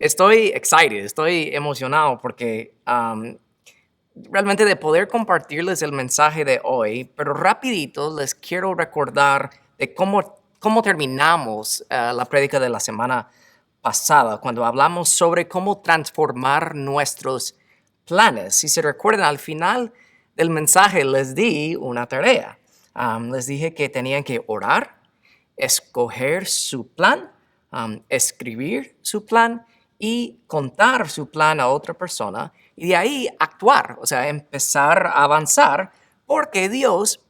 Estoy excited, estoy emocionado porque realmente de poder compartirles el mensaje de hoy, pero rapidito les quiero recordar de cómo terminamos la prédica de la semana pasada, cuando hablamos sobre cómo transformar nuestros planes. Si se recuerdan, al final del mensaje les di una tarea. Les dije que tenían que orar, escoger su plan, escribir su plan y contar su plan a otra persona y de ahí actuar, o sea, empezar a avanzar porque Dios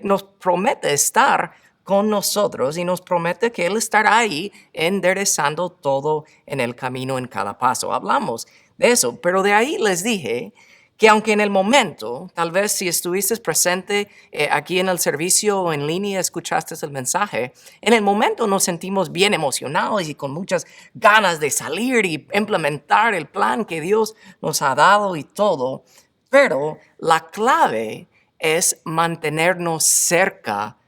nos promete estar con nosotros y nos promete que Él estará ahí enderezando todo en el camino, en cada paso. Hablamos de eso, pero de ahí les dije que aunque en el momento, tal vez si estuviste presente aquí en el servicio o en línea, escuchaste el mensaje, en el momento nos sentimos bien emocionados y con muchas ganas de salir y implementar el plan que Dios nos ha dado y todo, pero la clave es mantenernos cerca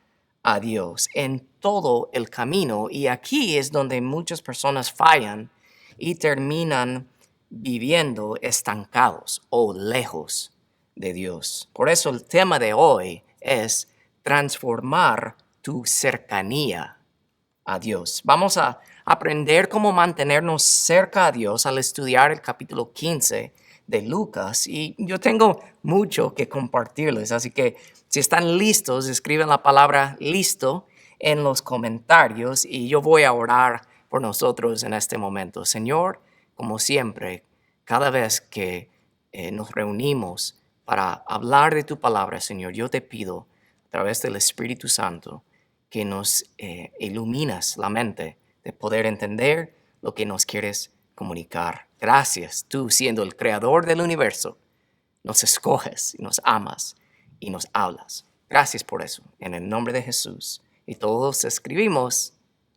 a Dios en todo el camino y aquí es donde muchas personas fallan y terminan viviendo estancados o lejos de Dios. Por eso el tema de hoy es transformar tu cercanía a Dios. Vamos a aprender cómo mantenernos cerca a Dios al estudiar el capítulo 15 de Lucas y yo tengo mucho que compartirles, así que si están listos, escriben la palabra listo en los comentarios y yo voy a orar por nosotros en este momento. Señor, como siempre, cada vez que nos reunimos para hablar de tu palabra, Señor, yo te pido a través del Espíritu Santo que nos iluminas la mente de poder entender lo que nos quieres comunicar. Gracias, tú siendo el creador del universo, nos escoges y nos amas y nos hablas. Gracias por eso, en el nombre de Jesús. Y todos escribimos,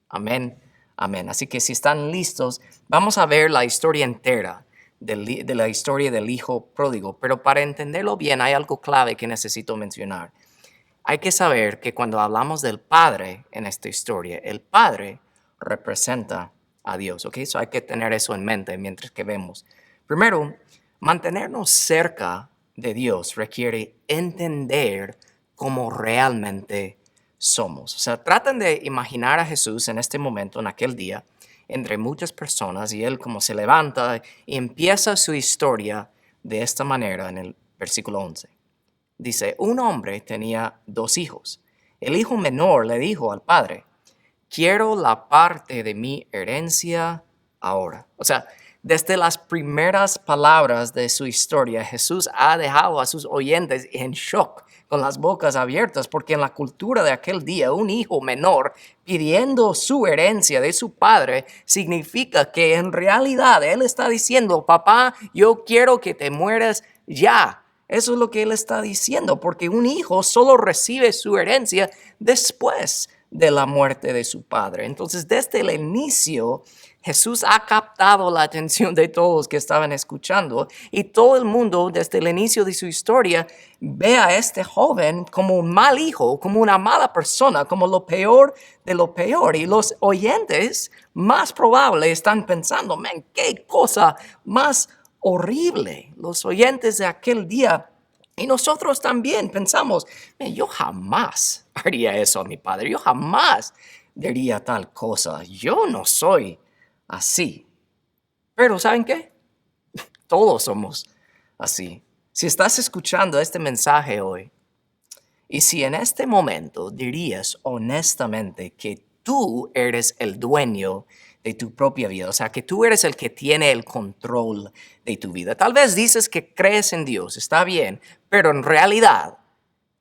amén, amén. Así que si están listos, vamos a ver la historia entera de la historia del hijo pródigo. Pero para entenderlo bien, hay algo clave que necesito mencionar. Hay que saber que cuando hablamos del Padre en esta historia, el Padre representa a Dios, ¿ok? So hay que tener eso en mente mientras que vemos. Primero, mantenernos cerca de Dios requiere entender cómo realmente somos. O sea, traten de imaginar a Jesús en este momento, en aquel día, entre muchas personas y Él como se levanta y empieza su historia de esta manera en el versículo 11. Dice, un hombre tenía 2 hijos. El hijo menor le dijo al padre, quiero la parte de mi herencia ahora. O sea, desde las primeras palabras de su historia, Jesús ha dejado a sus oyentes en shock, con las bocas abiertas, porque en la cultura de aquel día, un hijo menor pidiendo su herencia de su padre significa que en realidad él está diciendo, papá, yo quiero que te mueras ya. Eso es lo que él está diciendo, porque un hijo solo recibe su herencia después de la muerte de su padre. Entonces, desde el inicio, Jesús ha captado la atención de todos que estaban escuchando y todo el mundo, desde el inicio de su historia, ve a este joven como un mal hijo, como una mala persona, como lo peor de lo peor. Y los oyentes, más probable, están pensando, man, qué cosa más horrible. Los oyentes de aquel día y nosotros también pensamos, yo jamás haría eso a mi padre, yo jamás diría tal cosa, yo no soy así. Pero ¿saben qué? Todos somos así. Si estás escuchando este mensaje hoy y si en este momento dirías honestamente que tú eres el dueño de tu propia vida, o sea, que tú eres el que tiene el control de tu vida. Tal vez dices que crees en Dios, está bien, pero en realidad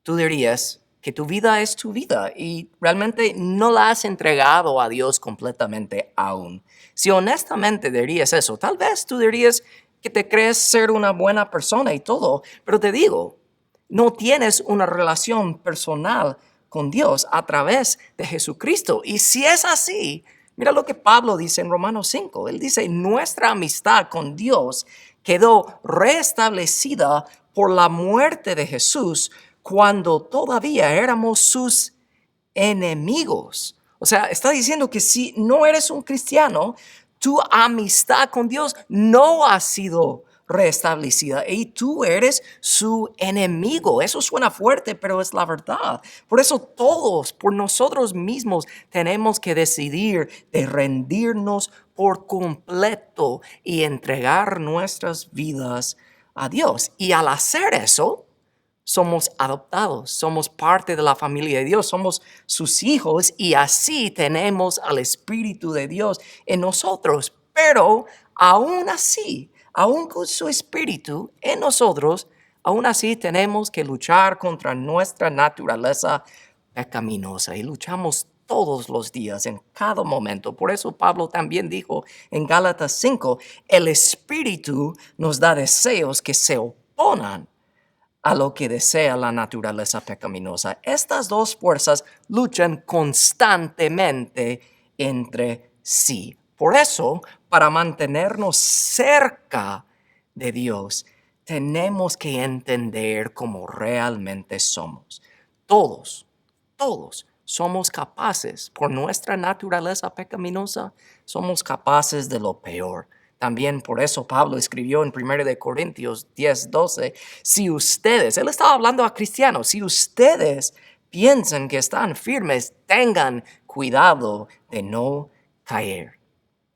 tú dirías que tu vida es tu vida y realmente no la has entregado a Dios completamente aún. Si honestamente dirías eso, tal vez tú dirías que te crees ser una buena persona y todo, pero te digo, no tienes una relación personal con Dios a través de Jesucristo. Y si es así, mira lo que Pablo dice en Romanos 5. Él dice, nuestra amistad con Dios quedó restablecida por la muerte de Jesús cuando todavía éramos sus enemigos. O sea, está diciendo que si no eres un cristiano, Tu amistad con Dios no ha sido restablecida y tú eres su enemigo. Eso suena fuerte, pero es la verdad. Por eso todos, por nosotros mismos, tenemos que decidir de rendirnos por completo y entregar nuestras vidas a Dios. Y al hacer eso, somos adoptados, somos parte de la familia de Dios, somos sus hijos y así tenemos al Espíritu de Dios en nosotros. Pero aún así, aún con su Espíritu en nosotros, aún así tenemos que luchar contra nuestra naturaleza pecaminosa y luchamos todos los días, en cada momento. Por eso Pablo también dijo en Gálatas 5, el Espíritu nos da deseos que se oponen a lo que desea la naturaleza pecaminosa. Estas dos fuerzas luchan constantemente entre sí. Por eso, para mantenernos cerca de Dios, tenemos que entender cómo realmente somos. Todos somos capaces, por nuestra naturaleza pecaminosa, somos capaces de lo peor. También por eso Pablo escribió en 1 de Corintios 10:12, si ustedes, él estaba hablando a cristianos, si ustedes piensan que están firmes, tengan cuidado de no caer.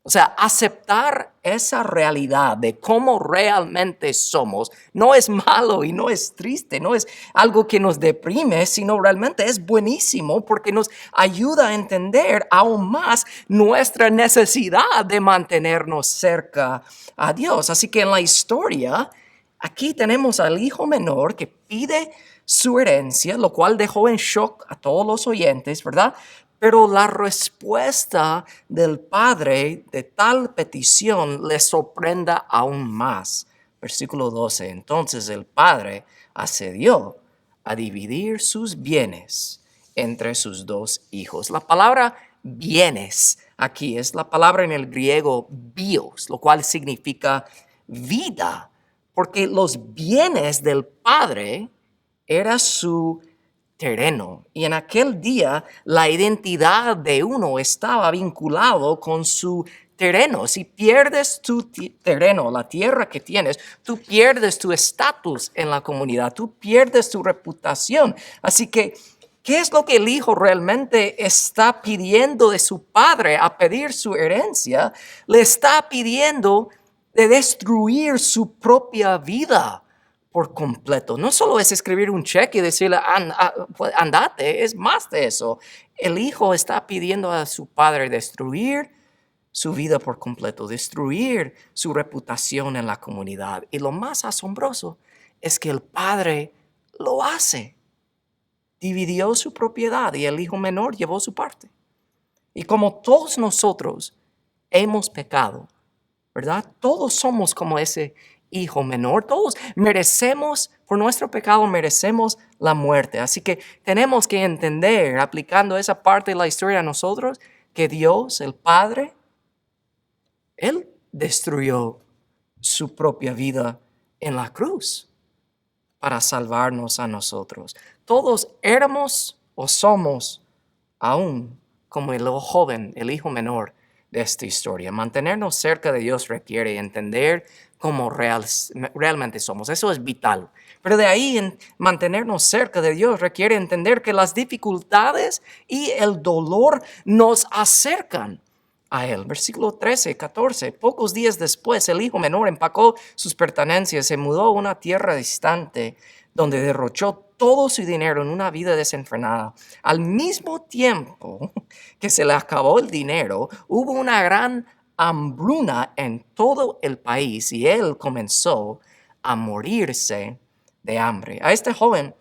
O sea, aceptar esa realidad de cómo realmente somos no es malo y no es triste, no es algo que nos deprime, sino realmente es buenísimo porque nos ayuda a entender aún más nuestra necesidad de mantenernos cerca a Dios. Así que en la historia, aquí tenemos al hijo menor que pide su herencia, lo cual dejó en shock a todos los oyentes, ¿verdad? Pero la respuesta del padre de tal petición le sorprenda aún más. Versículo 12. Entonces el padre accedió a dividir sus bienes entre sus dos hijos. La palabra bienes aquí es la palabra en el griego bios, lo cual significa vida, porque los bienes del padre era su terreno. Y en aquel día la identidad de uno estaba vinculado con su terreno. Si pierdes tu terreno, la tierra que tienes, tú pierdes tu estatus en la comunidad, tú pierdes tu reputación. Así que, ¿qué es lo que el hijo realmente está pidiendo de su padre a pedir su herencia? Le está pidiendo de destruir su propia vida por completo. No solo es escribir un cheque y decirle, pues, andate, es más de eso. El hijo está pidiendo a su padre destruir su vida por completo, destruir su reputación en la comunidad. Y lo más asombroso es que el padre lo hace. Dividió su propiedad y el hijo menor llevó su parte. Y como todos nosotros hemos pecado, ¿verdad? Todos somos como ese hijo menor. Todos merecemos, por nuestro pecado, merecemos la muerte. Así que tenemos que entender, aplicando esa parte de la historia a nosotros, que Dios, el Padre, Él destruyó su propia vida en la cruz para salvarnos a nosotros. Todos éramos o somos aún como el joven, el hijo menor de esta historia. Mantenernos cerca de Dios requiere entender cómo realmente somos. Eso es vital. Pero de ahí en mantenernos cerca de Dios requiere entender que las dificultades y el dolor nos acercan a Él. Versículo 13, 14. Pocos días después, el hijo menor empacó sus pertenencias, se mudó a una tierra distante, donde derrochó todo su dinero en una vida desenfrenada. Al mismo tiempo que se le acabó el dinero, hubo una gran hambruna en todo el país y él comenzó a morirse de hambre. A este joven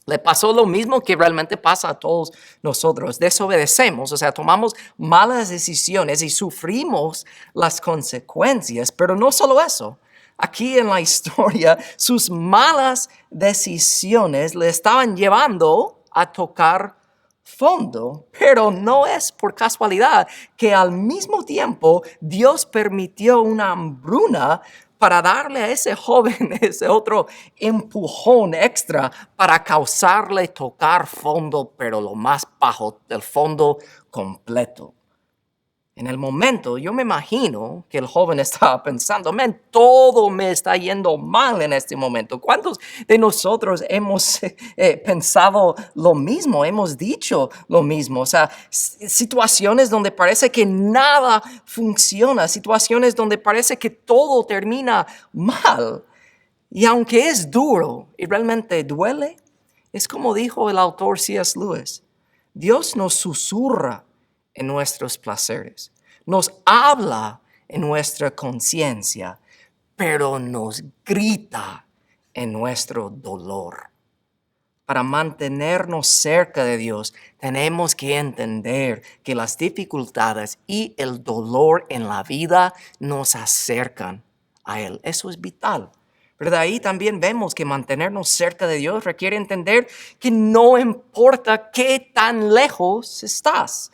le pasó lo mismo que realmente pasa a todos nosotros. Desobedecemos, o sea, tomamos malas decisiones y sufrimos las consecuencias. Pero no solo eso. Aquí en la historia, sus malas decisiones le estaban llevando a tocar fondo, pero no es por casualidad que al mismo tiempo Dios permitió una hambruna para darle a ese joven ese otro empujón extra para causarle tocar fondo, pero lo más bajo del fondo completo. En el momento, yo me imagino que el joven estaba pensando, man, todo me está yendo mal en este momento. ¿Cuántos de nosotros hemos pensado lo mismo? Hemos dicho lo mismo. O sea, situaciones donde parece que nada funciona, situaciones donde parece que todo termina mal. Y aunque es duro y realmente duele, es como dijo el autor C.S. Lewis, Dios nos susurra en nuestros placeres, nos habla en nuestra conciencia, pero nos grita en nuestro dolor. Para mantenernos cerca de Dios, tenemos que entender que las dificultades y el dolor en la vida nos acercan a Él. Eso es vital. Pero de ahí también vemos que mantenernos cerca de Dios requiere entender que no importa qué tan lejos estás.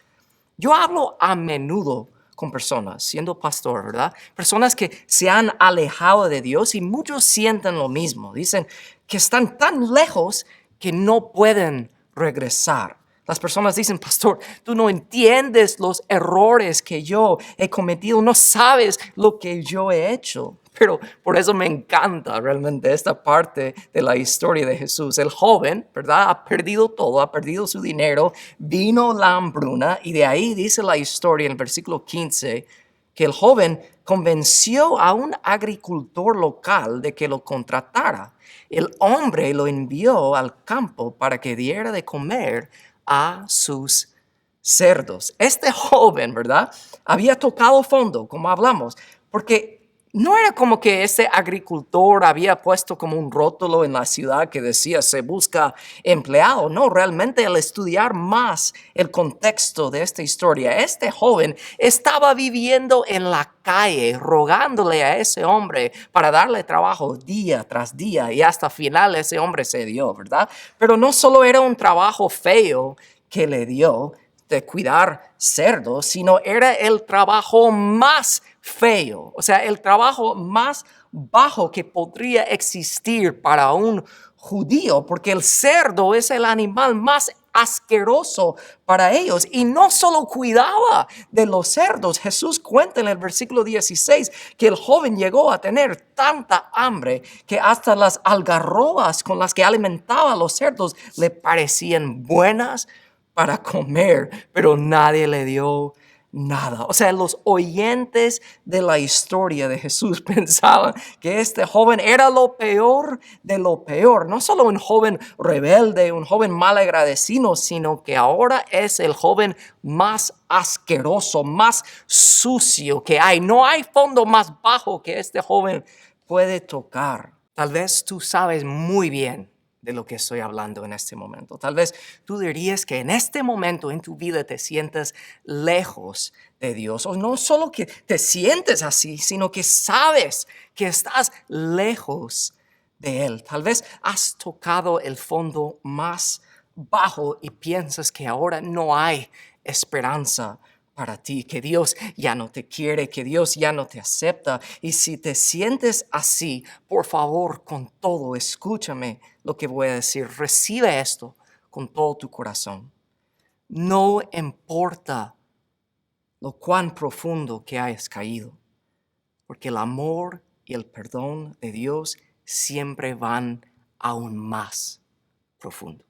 Yo hablo a menudo con personas, siendo pastor, ¿verdad? Personas que se han alejado de Dios y muchos sienten lo mismo. Dicen que están tan lejos que no pueden regresar. Las personas dicen, pastor, tú no entiendes los errores que yo he cometido, no sabes lo que yo he hecho. Pero por eso me encanta realmente esta parte de la historia de Jesús. El joven, ¿verdad? Ha perdido todo, ha perdido su dinero, vino la hambruna y de ahí dice la historia en el versículo 15 que el joven convenció a un agricultor local de que lo contratara. El hombre lo envió al campo para que diera de comer a sus cerdos. Este joven, ¿verdad? Había tocado fondo, como hablamos, porque no era como que ese agricultor había puesto como un rótulo en la ciudad que decía se busca empleado. No, realmente al estudiar más el contexto de esta historia, este joven estaba viviendo en la calle rogándole a ese hombre para darle trabajo día tras día y hasta final ese hombre se dio, ¿verdad? Pero no solo era un trabajo feo que le dio de cuidar cerdos, sino era el trabajo más feo, o sea, el trabajo más bajo que podría existir para un judío, porque el cerdo es el animal más asqueroso para ellos. Y no solo cuidaba de los cerdos, Jesús cuenta en el versículo 16 que el joven llegó a tener tanta hambre que hasta las algarrobas con las que alimentaba a los cerdos le parecían buenas para comer, pero nadie le dio nada. O sea, los oyentes de la historia de Jesús pensaban que este joven era lo peor de lo peor. No solo un joven rebelde, un joven mal agradecido, sino que ahora es el joven más asqueroso, más sucio que hay. No hay fondo más bajo que este joven puede tocar. Tal vez tú sabes muy bien de lo que estoy hablando en este momento. Tal vez tú dirías que en este momento en tu vida te sientes lejos de Dios. O no solo que te sientes así, sino que sabes que estás lejos de Él. Tal vez has tocado el fondo más bajo y piensas que ahora no hay esperanza para ti, que Dios ya no te quiere, que Dios ya no te acepta. Y si te sientes así, por favor, con todo, escúchame lo que voy a decir. Recibe esto con todo tu corazón. No importa lo cuán profundo que hayas caído, porque el amor y el perdón de Dios siempre van aún más profundos.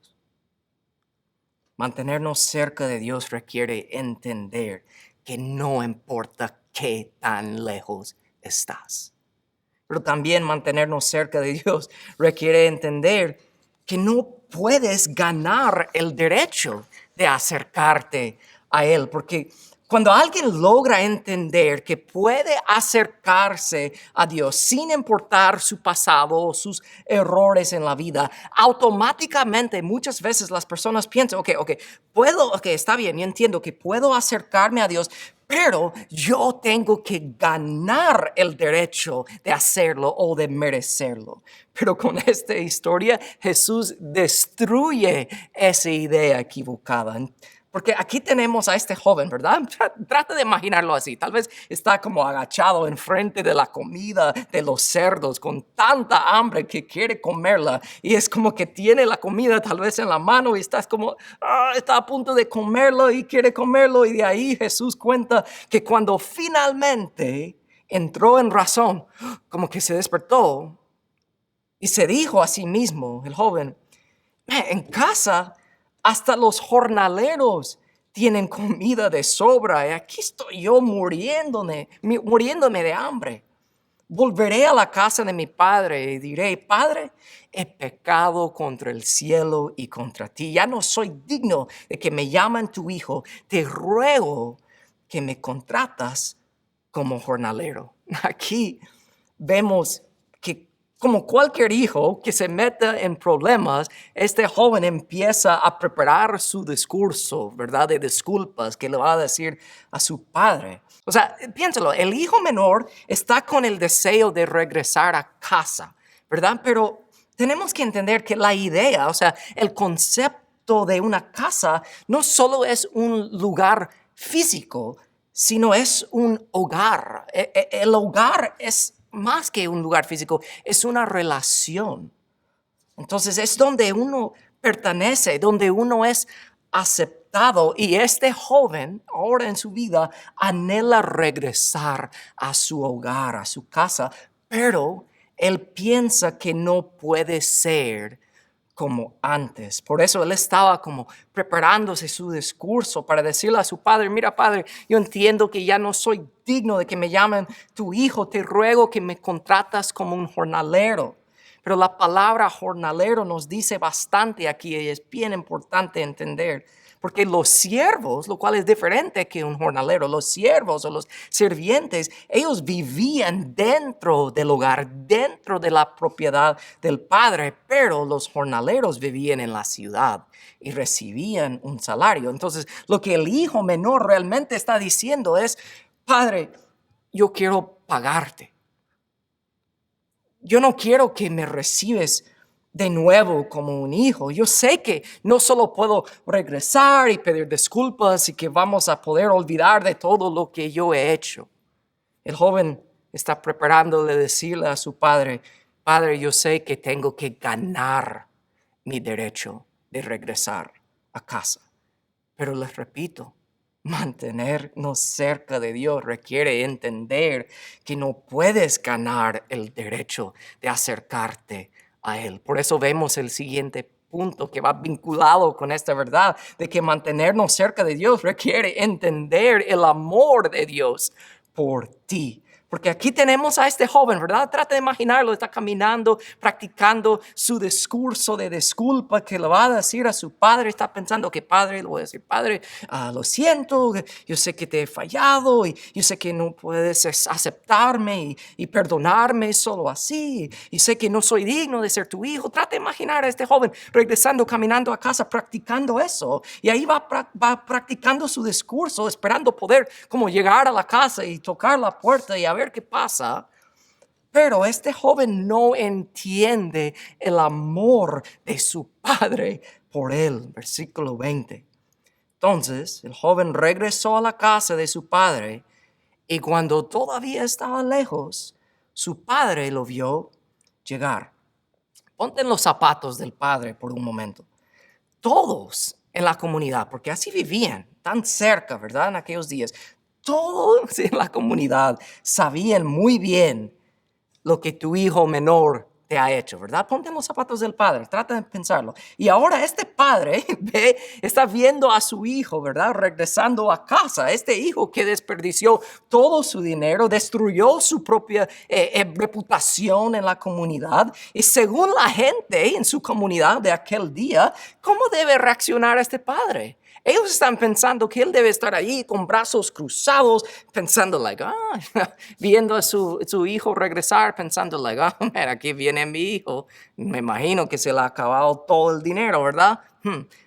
Mantenernos cerca de Dios requiere entender que no importa qué tan lejos estás. Pero también mantenernos cerca de Dios requiere entender que no puedes ganar el derecho de acercarte a Él, porque cuando alguien logra entender que puede acercarse a Dios sin importar su pasado o sus errores en la vida, automáticamente muchas veces las personas piensan, ok, está bien, yo entiendo que puedo acercarme a Dios, pero yo tengo que ganar el derecho de hacerlo o de merecerlo. Pero con esta historia, Jesús destruye esa idea equivocada. Porque aquí tenemos a este joven, ¿verdad? Trata de imaginarlo así. Tal vez está como agachado enfrente de la comida de los cerdos con tanta hambre que quiere comerla. Y es como que tiene la comida tal vez en la mano y estás como, está a punto de comerlo y quiere comerlo. Y de ahí Jesús cuenta que cuando finalmente entró en razón, como que se despertó y se dijo a sí mismo, el joven, en casa hasta los jornaleros tienen comida de sobra y aquí estoy yo muriéndome de hambre. Volveré a la casa de mi padre y diré, Padre, he pecado contra el cielo y contra ti. Ya no soy digno de que me llamen tu hijo. Te ruego que me contratas como jornalero. Aquí vemos que como cualquier hijo que se meta en problemas, este joven empieza a preparar su discurso, ¿verdad? De disculpas que le va a decir a su padre. O sea, piénsalo, el hijo menor está con el deseo de regresar a casa, ¿verdad? Pero tenemos que entender que la idea, o sea, el concepto de una casa no solo es un lugar físico, sino es un hogar. El hogar es más que un lugar físico, es una relación. Entonces es donde uno pertenece, donde uno es aceptado. Y este joven ahora en su vida anhela regresar a su hogar, a su casa, pero él piensa que no puede ser como antes. Por eso él estaba como preparándose su discurso para decirle a su padre, mira padre, yo entiendo que ya no soy digno de que me llamen tu hijo, te ruego que me contratas como un jornalero. Pero la palabra jornalero nos dice bastante aquí y es bien importante entender. Porque los siervos, lo cual es diferente que un jornalero, los siervos o los sirvientes, ellos vivían dentro del hogar, dentro de la propiedad del padre, pero los jornaleros vivían en la ciudad y recibían un salario. Entonces, lo que el hijo menor realmente está diciendo es, padre, yo quiero pagarte. Yo no quiero que me recibes de nuevo como un hijo. Yo sé que no solo puedo regresar y pedir disculpas y que vamos a poder olvidar de todo lo que yo he hecho. El joven está preparándole decirle a su padre, Padre, yo sé que tengo que ganar mi derecho de regresar a casa. Pero les repito, mantenernos cerca de Dios requiere entender que no puedes ganar el derecho de acercarte a Él. Por eso vemos el siguiente punto que va vinculado con esta verdad de que mantenernos cerca de Dios requiere entender el amor de Dios por ti. Porque aquí tenemos a este joven, ¿verdad? Trata de imaginarlo, está caminando, practicando su discurso de disculpa que le va a decir a su padre. Está pensando que padre, le voy a decir, padre, lo siento, yo sé que te he fallado y yo sé que no puedes aceptarme y perdonarme solo así. Y sé que no soy digno de ser tu hijo. Trata de imaginar a este joven regresando, caminando a casa, practicando eso. Y ahí va practicando su discurso, esperando poder como llegar a la casa y tocar la puerta y a ver qué pasa. Pero este joven no entiende el amor de su padre por él. Versículo 20. Entonces el joven regresó a la casa de su padre y cuando todavía estaba lejos, su padre lo vio llegar. Ponte en los zapatos del padre por un momento. Todos en la comunidad, porque así vivían, tan cerca, ¿verdad? En aquellos días, todos en la comunidad sabían muy bien lo que tu hijo menor te ha hecho, ¿verdad? Ponte en los zapatos del padre, trata de pensarlo. Y ahora este padre está viendo a su hijo, ¿verdad? Regresando a casa, este hijo que desperdició todo su dinero, destruyó su propia reputación en la comunidad. Y según la gente en su comunidad de aquel día, ¿cómo debe reaccionar este padre? Ellos están pensando que él debe estar ahí con brazos cruzados, pensando, viendo a su hijo regresar, pensando, mira, aquí viene mi hijo. Me imagino que se le ha acabado todo el dinero, ¿verdad?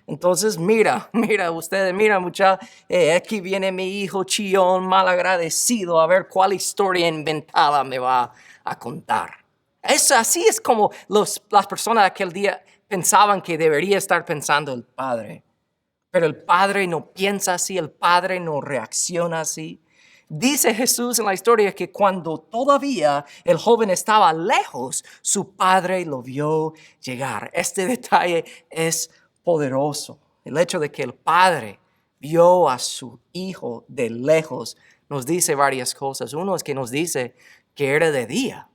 Entonces, mira ustedes, mira muchachos, aquí viene mi hijo chillón, malagradecido, a ver cuál historia inventada me va a contar. Así es como las personas de aquel día pensaban que debería estar pensando el padre. Pero el Padre no piensa así, el Padre no reacciona así. Dice Jesús en la historia que cuando todavía el joven estaba lejos, su Padre lo vio llegar. Este detalle es poderoso. El hecho de que el Padre vio a su Hijo de lejos nos dice varias cosas. Uno es que nos dice que era de día,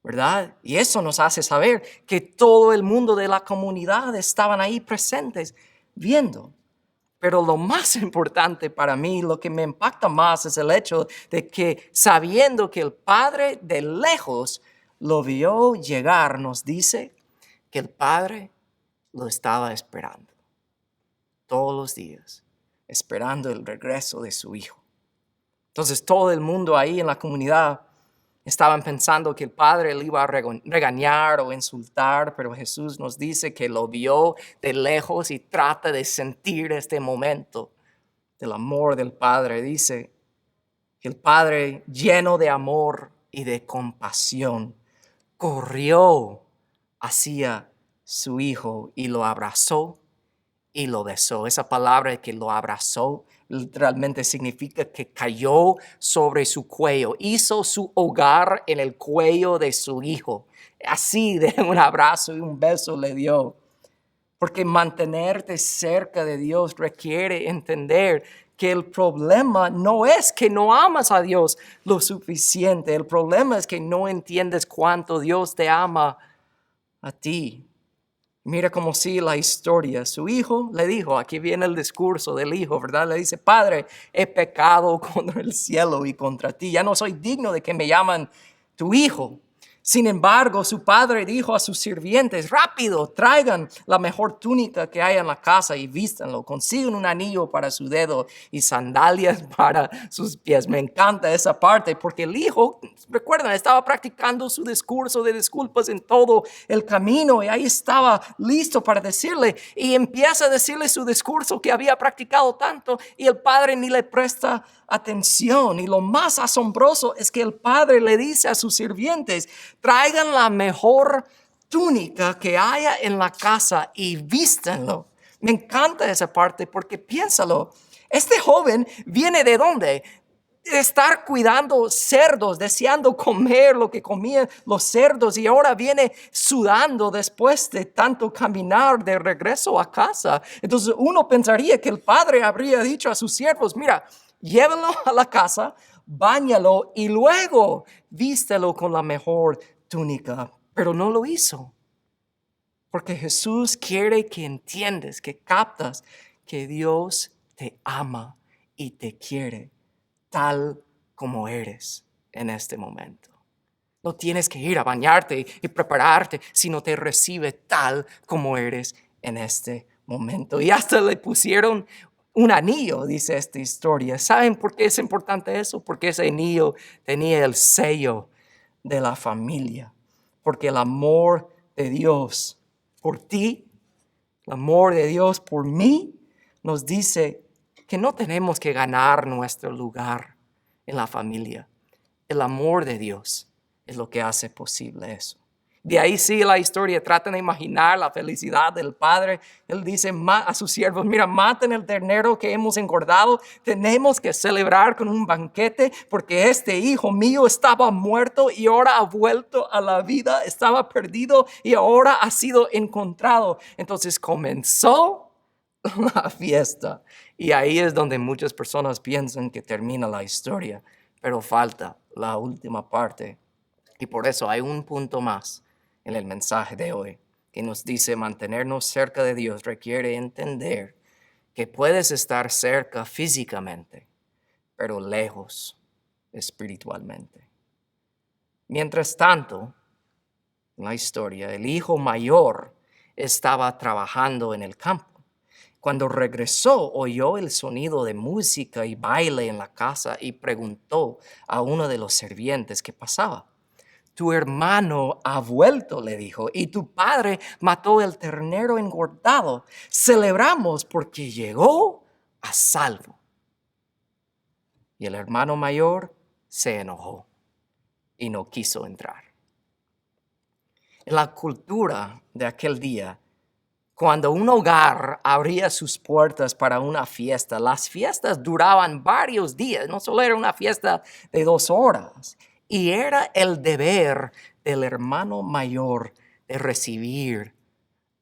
¿verdad? Y eso nos hace saber que todo el mundo de la comunidad estaban ahí presentes viendo. Pero lo más importante para mí, lo que me impacta más es el hecho de que sabiendo que el Padre de lejos lo vio llegar, nos dice que el Padre lo estaba esperando todos los días, esperando el regreso de su Hijo. Entonces todo el mundo ahí en la comunidad estaban pensando que el Padre le iba a regañar o insultar, pero Jesús nos dice que lo vio de lejos y trata de sentir este momento del amor del Padre. Dice que el Padre, lleno de amor y de compasión, corrió hacia su Hijo y lo abrazó y lo besó. Esa palabra que lo abrazó literalmente significa que cayó sobre su cuello, hizo su hogar en el cuello de su Hijo. Así de un abrazo y un beso le dio. Porque mantenerte cerca de Dios requiere entender que el problema no es que no amas a Dios lo suficiente. El problema es que no entiendes cuánto Dios te ama a ti. Mira cómo sigue la historia. Su hijo le dijo, aquí viene el discurso del hijo, ¿verdad? Le dice, Padre, he pecado contra el cielo y contra ti. Ya no soy digno de que me llaman tu hijo. Sin embargo, su padre dijo a sus sirvientes, rápido, traigan la mejor túnica que haya en la casa y vístanlo. Consigan un anillo para su dedo y sandalias para sus pies. Me encanta esa parte porque el hijo, recuerdan, estaba practicando su discurso de disculpas en todo el camino y ahí estaba listo para decirle y empieza a decirle su discurso que había practicado tanto y el padre ni le presta atención. Y lo más asombroso es que el padre le dice a sus sirvientes, traigan la mejor túnica que haya en la casa y vístanlo. Me encanta esa parte porque piénsalo, este joven viene ¿de dónde? De estar cuidando cerdos, deseando comer lo que comían los cerdos y ahora viene sudando después de tanto caminar de regreso a casa. Entonces uno pensaría que el padre habría dicho a sus siervos, mira, llévenlo a la casa, báñalo y luego vístelo con la mejor túnica. Pero no lo hizo. Porque Jesús quiere que entiendas, que captas que Dios te ama y te quiere tal como eres en este momento. No tienes que ir a bañarte y prepararte, sino te recibe tal como eres en este momento. Y hasta le pusieron un anillo, dice esta historia. ¿Saben por qué es importante eso? Porque ese anillo tenía el sello de la familia. Porque el amor de Dios por ti, el amor de Dios por mí, nos dice que no tenemos que ganar nuestro lugar en la familia. El amor de Dios es lo que hace posible eso. De ahí sigue la historia. Tratan de imaginar la felicidad del padre. Él dice a sus siervos, mira, maten el ternero que hemos engordado. Tenemos que celebrar con un banquete porque este hijo mío estaba muerto y ahora ha vuelto a la vida. Estaba perdido y ahora ha sido encontrado. Entonces comenzó la fiesta. Y ahí es donde muchas personas piensan que termina la historia. Pero falta la última parte. Y por eso hay un punto más en el mensaje de hoy que nos dice mantenernos cerca de Dios requiere entender que puedes estar cerca físicamente, pero lejos espiritualmente. Mientras tanto, en la historia, el hijo mayor estaba trabajando en el campo. Cuando regresó, oyó el sonido de música y baile en la casa y preguntó a uno de los sirvientes qué pasaba. Tu hermano ha vuelto, le dijo, y tu padre mató el ternero engordado. Celebramos porque llegó a salvo. Y el hermano mayor se enojó y no quiso entrar. En la cultura de aquel día, Cuando un hogar abría sus puertas para una fiesta, las fiestas duraban varios días, no solo era una fiesta de 2 horas, y era el deber del hermano mayor de recibir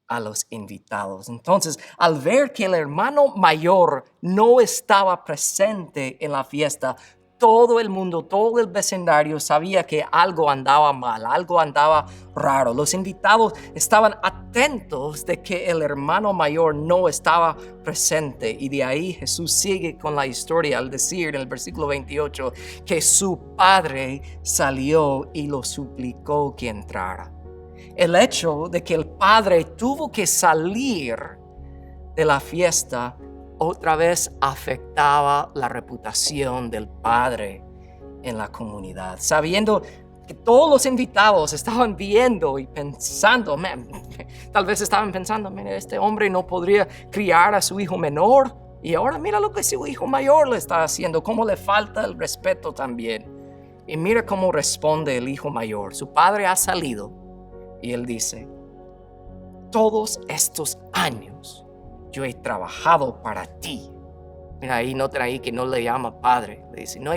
a los invitados. Entonces, al ver que el hermano mayor no estaba presente en la fiesta, todo el mundo, todo el vecindario sabía que algo andaba mal, algo andaba raro. Los invitados estaban atentos de que el hermano mayor no estaba presente. Y de ahí Jesús sigue con la historia al decir en el versículo 28 que su padre salió y lo suplicó que entrara. El hecho de que el padre tuvo que salir de la fiesta otra vez afectaba la reputación del padre en la comunidad, sabiendo que todos los invitados estaban viendo y pensando, tal vez estaban pensando, mira, este hombre no podría criar a su hijo menor y ahora mira lo que su hijo mayor le está haciendo, cómo le falta el respeto también. Y mira cómo responde el hijo mayor. Su padre ha salido y él dice, todos estos años yo he trabajado para ti. Mira, ahí nota ahí que no le llama padre. Le dice, no,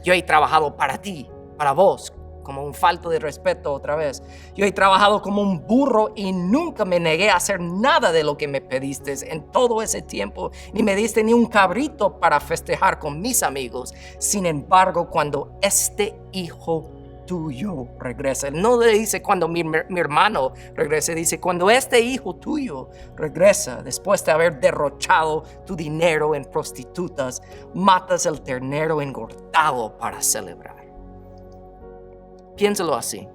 yo he trabajado para ti, para vos, como un falto de respeto otra vez. Yo he trabajado como un burro y nunca me negué a hacer nada de lo que me pediste en todo ese tiempo. Ni me diste ni un cabrito para festejar con mis amigos. Sin embargo, cuando este hijo tuyo regrese. No le dice cuando mi hermano regrese, dice cuando este hijo tuyo regresa, después de haber derrochado tu dinero en prostitutas, matas el ternero engordado para celebrar. Piénsalo así.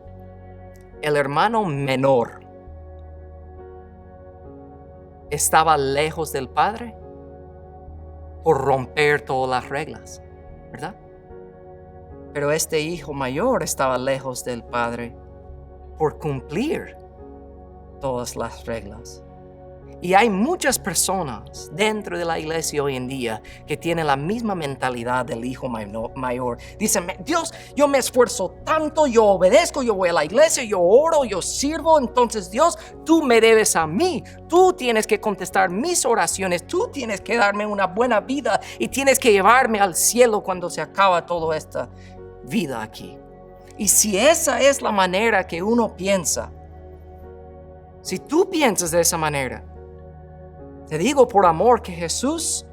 El hermano menor estaba lejos del padre por romper todas las reglas, ¿verdad? Pero este hijo mayor estaba lejos del padre por cumplir todas las reglas. Y hay muchas personas dentro de la iglesia hoy en día que tienen la misma mentalidad del hijo mayor. Dicen, Dios, yo me esfuerzo tanto, yo obedezco, yo voy a la iglesia, yo oro, yo sirvo. Entonces, Dios, tú me debes a mí. Tú tienes que contestar mis oraciones. Tú tienes que darme una buena vida y tienes que llevarme al cielo cuando se acaba toda esta vida aquí. Y si esa es la manera que uno piensa, si tú piensas de esa manera, te digo por amor que Jesús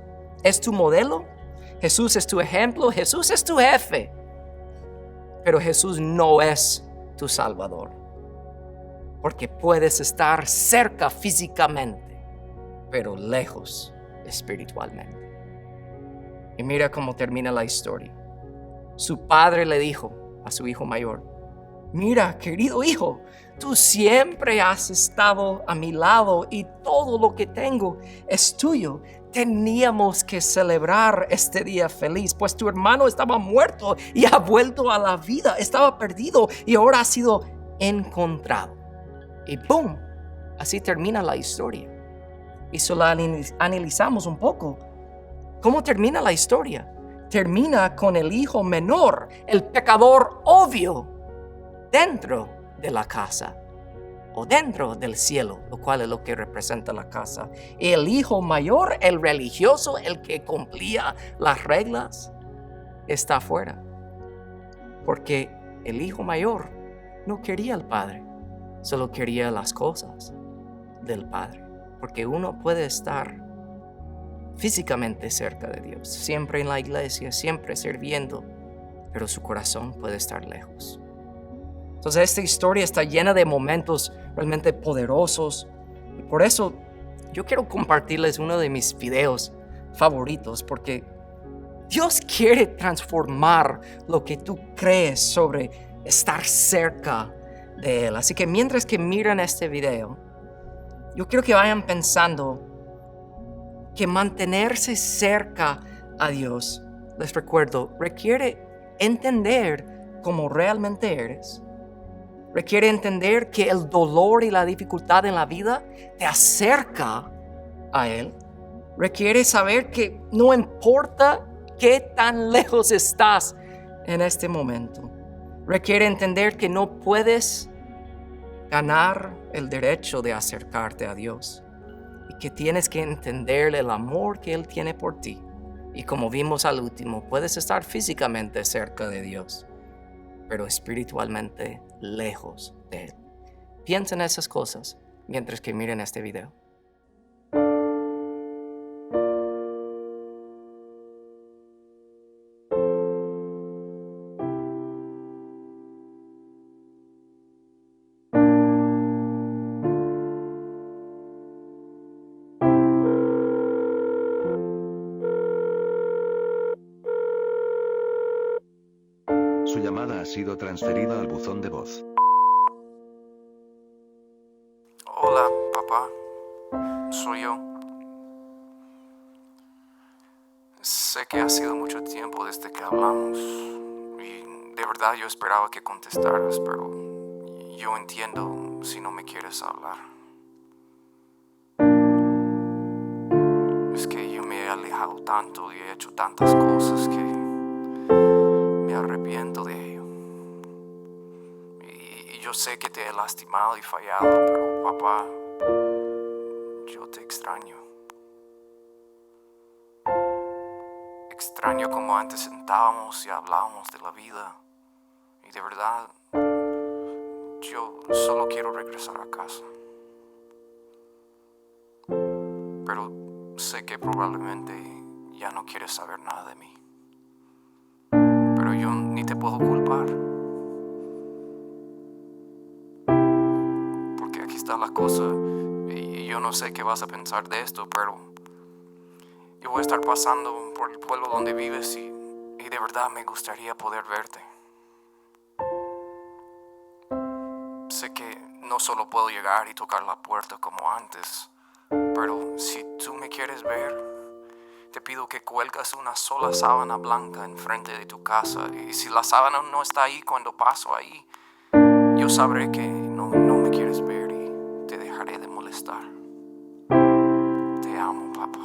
es tu modelo, Jesús es tu ejemplo, Jesús es tu jefe, pero Jesús no es tu Salvador, porque puedes estar cerca físicamente, pero lejos espiritualmente. Y mira cómo termina la historia. Su padre le dijo a su hijo mayor, mira, querido hijo, tú siempre has estado a mi lado y todo lo que tengo es tuyo. Teníamos que celebrar este día feliz, pues tu hermano estaba muerto y ha vuelto a la vida. Estaba perdido y ahora ha sido encontrado. Y ¡boom! Así termina la historia. Y solo analizamos un poco. ¿Cómo termina la historia? Termina con el hijo menor, el pecador obvio, dentro de la casa o dentro del cielo, lo cual es lo que representa la casa. Y el hijo mayor, el religioso, el que cumplía las reglas, está afuera. Porque el hijo mayor no quería al padre, solo quería las cosas del padre. Porque uno puede estar físicamente cerca de Dios, siempre en la iglesia, siempre sirviendo, pero su corazón puede estar lejos. Entonces esta historia está llena de momentos realmente poderosos y por eso yo quiero compartirles uno de mis videos favoritos, porque Dios quiere transformar lo que tú crees sobre estar cerca de Él. Así que mientras que miran este video, yo quiero que vayan pensando que mantenerse cerca a Dios, les recuerdo, requiere entender cómo realmente eres. Requiere entender que el dolor y la dificultad en la vida te acerca a Él. Requiere saber que no importa qué tan lejos estás en este momento. Requiere entender que no puedes ganar el derecho de acercarte a Dios. que tienes que entender el amor que Él tiene por ti. Y como vimos al último, puedes estar físicamente cerca de Dios, pero espiritualmente lejos de Él. Piensa en esas cosas mientras que miren este video. Su llamada ha sido transferida al buzón de voz. Hola, papá. Soy yo. Sé que ha sido mucho tiempo desde que hablamos y de verdad yo esperaba que contestaras, pero yo entiendo si no me quieres hablar. Es que yo me he alejado tanto y he hecho tantas cosas que me arrepiento de ello. Y yo sé que te he lastimado y fallado, pero papá, yo te extraño. Extraño como antes sentábamos y hablábamos de la vida. Y de verdad, yo solo quiero regresar a casa. Pero sé que probablemente ya no quieres saber nada de mí. Pero yo ni te puedo culpar. Porque aquí está la cosa. Y yo no sé qué vas a pensar de esto, pero yo voy a estar pasando por el pueblo donde vives y de verdad me gustaría poder verte. Sé que no solo puedo llegar y tocar la puerta como antes, pero si tú me quieres ver, te pido que cuelgas una sola sábana blanca enfrente de tu casa. Y si la sábana no está ahí cuando paso ahí, yo sabré que no me quieres ver y te dejaré de molestar. Te amo, papá.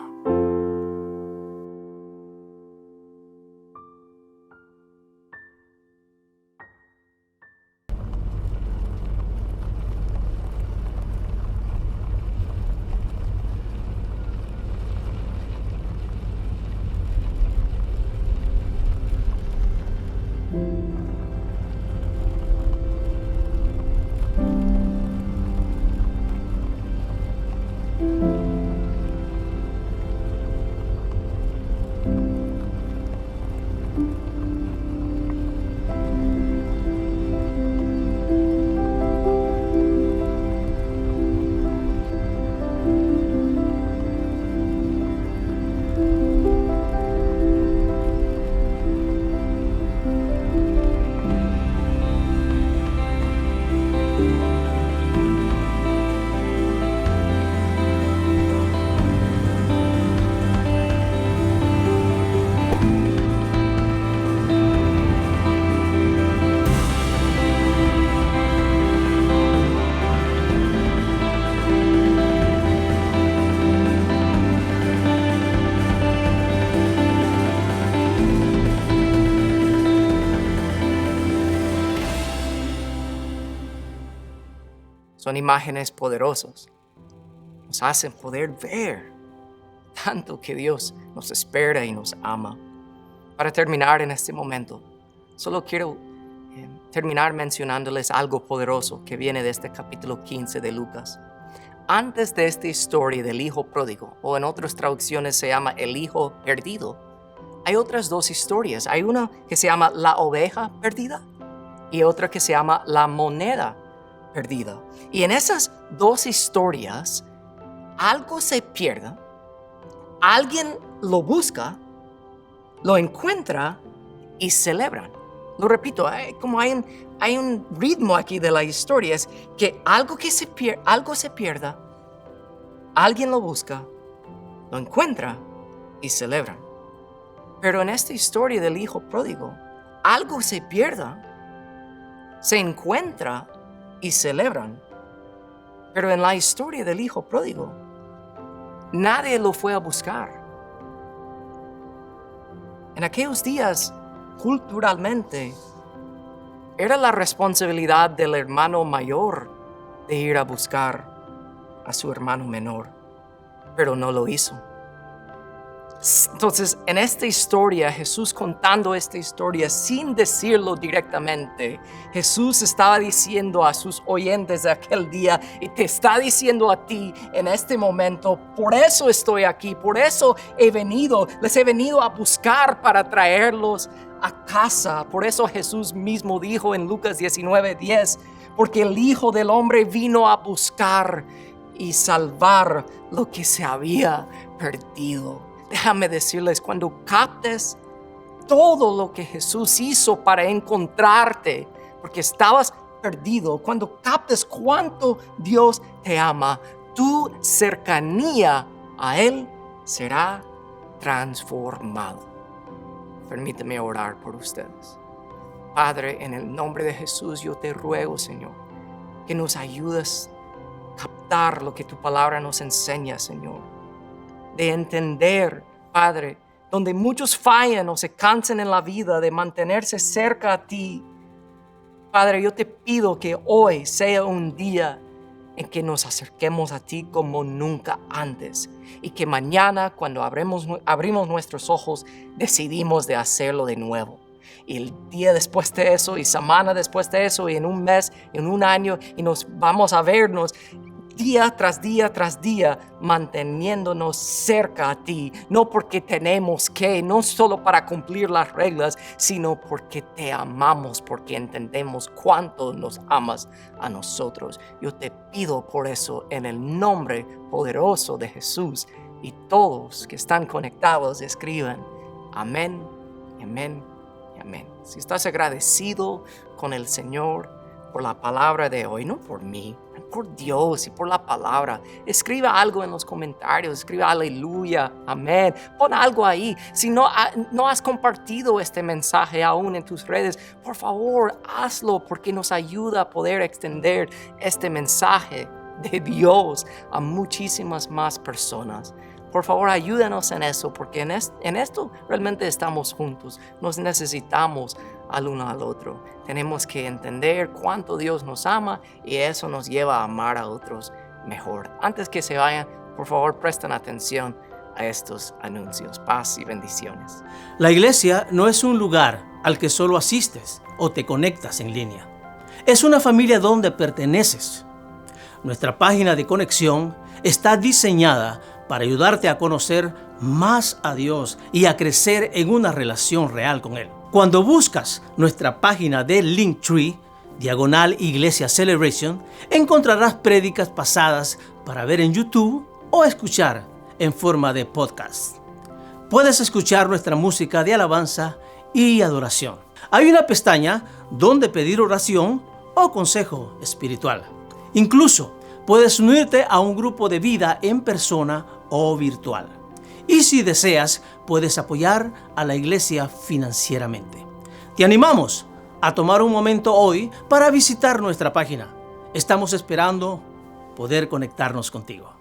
Son imágenes poderosas. Nos hacen poder ver tanto que Dios nos espera y nos ama. Para terminar en este momento, solo quiero terminar mencionándoles algo poderoso que viene de este capítulo 15 de Lucas. Antes de esta historia del hijo pródigo, o en otras traducciones se llama el hijo perdido, hay otras dos historias. Hay una que se llama la oveja perdida y otra que se llama la moneda perdida. Y en esas dos historias, algo se pierde, alguien lo busca, lo encuentra y celebran. Lo repito, como hay un ritmo aquí de la historia, es que algo se pierda, alguien lo busca, lo encuentra y celebran. Pero en esta historia del hijo pródigo, algo se pierda, se encuentra y celebran. Pero en la historia del hijo pródigo, nadie lo fue a buscar. En aquellos días, culturalmente, era la responsabilidad del hermano mayor de ir a buscar a su hermano menor. pero no lo hizo. Entonces, en esta historia, Jesús contando esta historia sin decirlo directamente, Jesús estaba diciendo a sus oyentes de aquel día y te está diciendo a ti en este momento: por eso estoy aquí, por eso les he venido a buscar para traerlos a casa. Por eso Jesús mismo dijo en Lucas 19:10, porque el Hijo del Hombre vino a buscar y salvar lo que se había perdido. Déjame decirles, cuando captes todo lo que Jesús hizo para encontrarte, porque estabas perdido, cuando captes cuánto Dios te ama, tu cercanía a Él será transformado. Permíteme orar por ustedes. Padre, en el nombre de Jesús, yo te ruego, Señor, que nos ayudes a captar lo que tu palabra nos enseña, Señor. De entender, Padre, donde muchos fallan o se cansan en la vida de mantenerse cerca a ti. Padre, yo te pido que hoy sea un día en que nos acerquemos a ti como nunca antes, y que mañana, cuando abrimos nuestros ojos, decidimos de hacerlo de nuevo. Y el día después de eso, y semana después de eso, y en un mes, en un año, y nos vamos a vernos día tras día tras día, manteniéndonos cerca a ti, no porque tenemos que, no solo para cumplir las reglas, sino porque te amamos, porque entendemos cuánto nos amas a nosotros. Yo te pido por eso en el nombre poderoso de Jesús, y todos que están conectados escriban amén, amén y amén. Si estás agradecido con el Señor por la palabra de hoy, no por mí, por Dios y por la palabra, escriba algo en los comentarios, escriba aleluya, amén, pon algo ahí. Si no has compartido este mensaje aún en tus redes, por favor hazlo, porque nos ayuda a poder extender este mensaje de Dios a muchísimas más personas. Por favor, ayúdanos en eso, porque en esto realmente estamos juntos. Nos necesitamos al uno al otro. Tenemos que entender cuánto Dios nos ama, y eso nos lleva a amar a otros mejor. Antes que se vayan, por favor, presten atención a estos anuncios. Paz y bendiciones. La iglesia no es un lugar al que solo asistes o te conectas en línea. Es una familia donde perteneces. Nuestra página de conexión está diseñada para ayudarte a conocer más a Dios y a crecer en una relación real con Él. Cuando buscas nuestra página de Linktree, /Iglesia Celebration, encontrarás prédicas pasadas para ver en YouTube o escuchar en forma de podcast. Puedes escuchar nuestra música de alabanza y adoración. Hay una pestaña donde pedir oración o consejo espiritual. Incluso puedes unirte a un grupo de vida en persona o virtual. Y si deseas, puedes apoyar a la iglesia financieramente. Te animamos a tomar un momento hoy para visitar nuestra página. Estamos esperando poder conectarnos contigo.